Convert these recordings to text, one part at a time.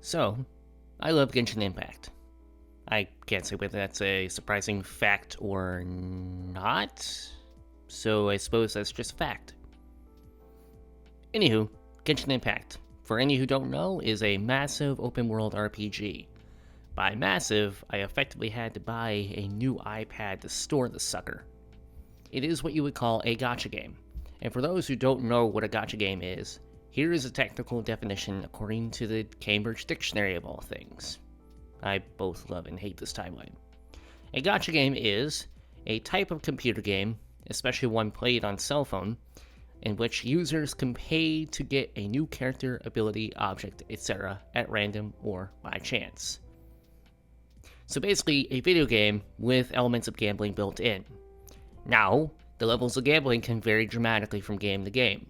So, I love Genshin Impact. I can't say whether that's a surprising fact or not, so I suppose that's just a fact. Anywho, Genshin Impact, for any who don't know, is a massive open world RPG. By massive, I effectively had to buy a new iPad to store the sucker. It is what you would call a gacha game, and for those who don't know what a gacha game is, here is a technical definition according to the Cambridge Dictionary of all things. I both love and hate this timeline. A gacha game is a type of computer game, especially one played on cell phone, in which users can pay to get a new character, ability, object, etc. at random or by chance. So basically, a video game with elements of gambling built in. Now, the levels of gambling can vary dramatically from game to game,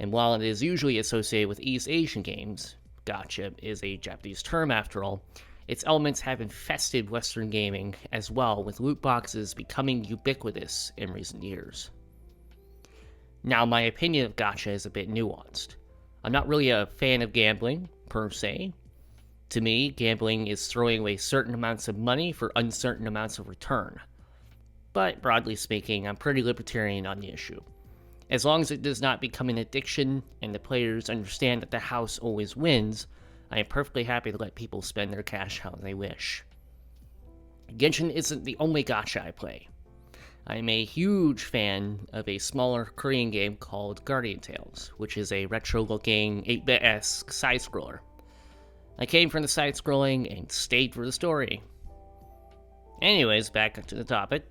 and while it is usually associated with East Asian games, gacha is a Japanese term after all, its elements have infested Western gaming as well, with loot boxes becoming ubiquitous in recent years. Now, my opinion of gacha is a bit nuanced. I'm not really a fan of gambling, per se. To me, gambling is throwing away certain amounts of money for uncertain amounts of return. But broadly speaking, I'm pretty libertarian on the issue. As long as it does not become an addiction and the players understand that the house always wins, I am perfectly happy to let people spend their cash how they wish. Genshin isn't the only gacha I play. I am a huge fan of a smaller Korean game called Guardian Tales, which is a retro-looking 8-bit-esque side-scroller. I came from the side-scrolling and stayed for the story. Anyways, back to the topic.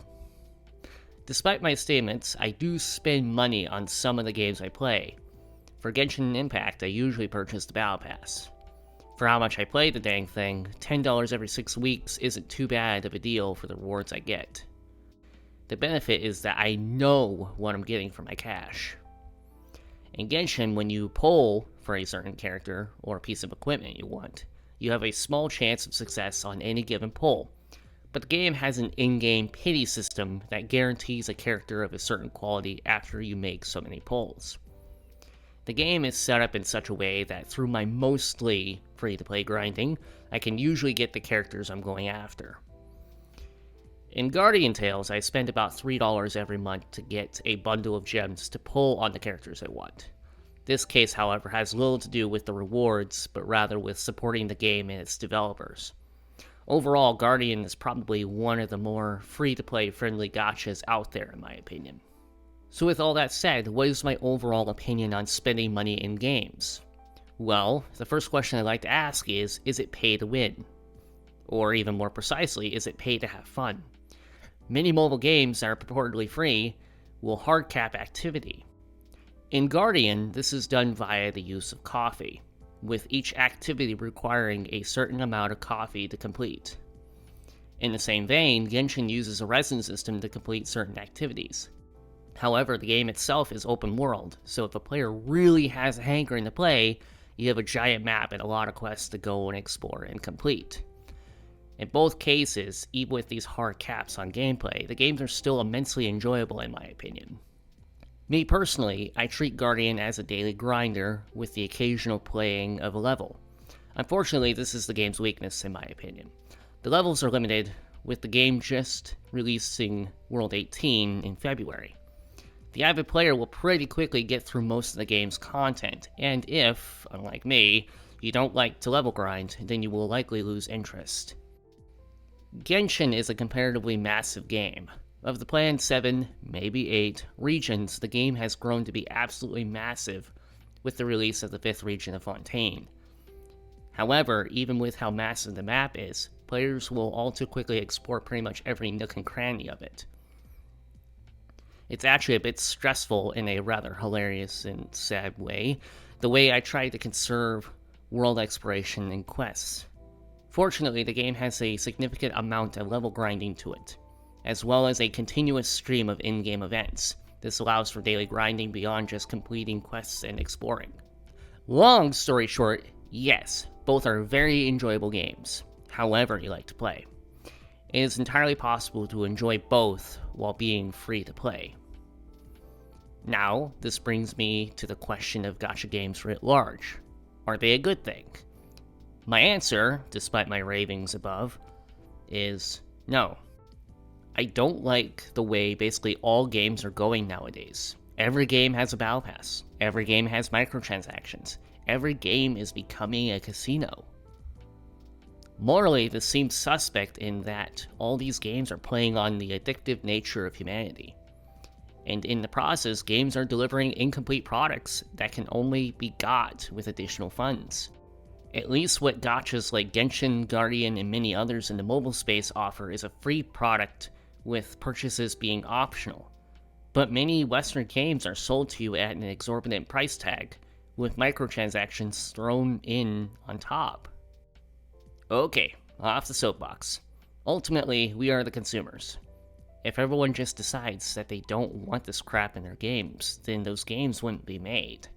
Despite my statements, I do spend money on some of the games I play. For Genshin Impact, I usually purchase the Battle Pass. For how much I play the dang thing, $10 every 6 weeks isn't too bad of a deal for the rewards I get. The benefit is that I know what I'm getting for my cash. In Genshin, when you pull for a certain character or piece of equipment you want, you have a small chance of success on any given pull. But the game has an in-game pity system that guarantees a character of a certain quality after you make so many pulls. The game is set up in such a way that through my mostly free-to-play grinding, I can usually get the characters I'm going after. In Guardian Tales, I spend about $3 every month to get a bundle of gems to pull on the characters I want. This case, however, has little to do with the rewards, but rather with supporting the game and its developers. Overall, Guardian is probably one of the more free-to-play friendly gachas out there, in my opinion. So with all that said, what is my overall opinion on spending money in games? Well, the first question I'd like to ask is it pay to win? Or even more precisely, is it pay to have fun? Many mobile games that are purportedly free will hard cap activity. In Guardian, this is done via the use of coffee, with each activity requiring a certain amount of coffee to complete. In the same vein, Genshin uses a resin system to complete certain activities. However, the game itself is open world, so if a player really has a hankering to play, you have a giant map and a lot of quests to go and explore and complete. In both cases, even with these hard caps on gameplay, the games are still immensely enjoyable in my opinion. Me personally, I treat Guardian as a daily grinder with the occasional playing of a level. Unfortunately, this is the game's weakness in my opinion. The levels are limited, with the game just releasing World 18 in February. The avid player will pretty quickly get through most of the game's content, and if, unlike me, you don't like to level grind, then you will likely lose interest. Genshin is a comparatively massive game. Of the planned 7, maybe 8, regions, the game has grown to be absolutely massive with the release of the 5th region of Fontaine. However, even with how massive the map is, players will all too quickly explore pretty much every nook and cranny of it. It's actually a bit stressful in a rather hilarious and sad way, the way I try to conserve world exploration and quests. Fortunately, the game has a significant amount of level grinding to it, as well as a continuous stream of in-game events. This allows for daily grinding beyond just completing quests and exploring. Long story short, yes, both are very enjoyable games, however you like to play. It is entirely possible to enjoy both while being free to play. Now, this brings me to the question of gacha games writ large. Are they a good thing? My answer, despite my ravings above, is no. I don't like the way basically all games are going nowadays. Every game has a battle pass. Every game has microtransactions. Every game is becoming a casino. Morally, this seems suspect in that all these games are playing on the addictive nature of humanity. And in the process, games are delivering incomplete products that can only be got with additional funds. At least what gachas like Genshin, Guardian, and many others in the mobile space offer is a free product with purchases being optional. But many Western games are sold to you at an exorbitant price tag, with microtransactions thrown in on top. Okay, off the soapbox. Ultimately, we are the consumers. If everyone just decides that they don't want this crap in their games, then those games wouldn't be made.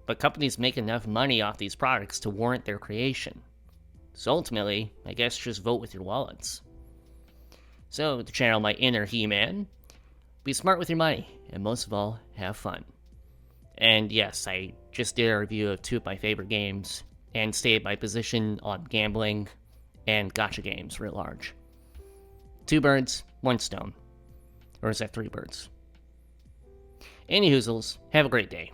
But companies make enough money off these products to warrant their creation. So ultimately, I guess just vote with your wallets. So, to channel my inner He-Man, be smart with your money, and most of all, have fun. And yes, I just did a review of 2 of my favorite games, and stated my position on gambling and gacha games writ large. 2 birds, 1 stone. Or is that 3 birds? Any hoozles, have a great day.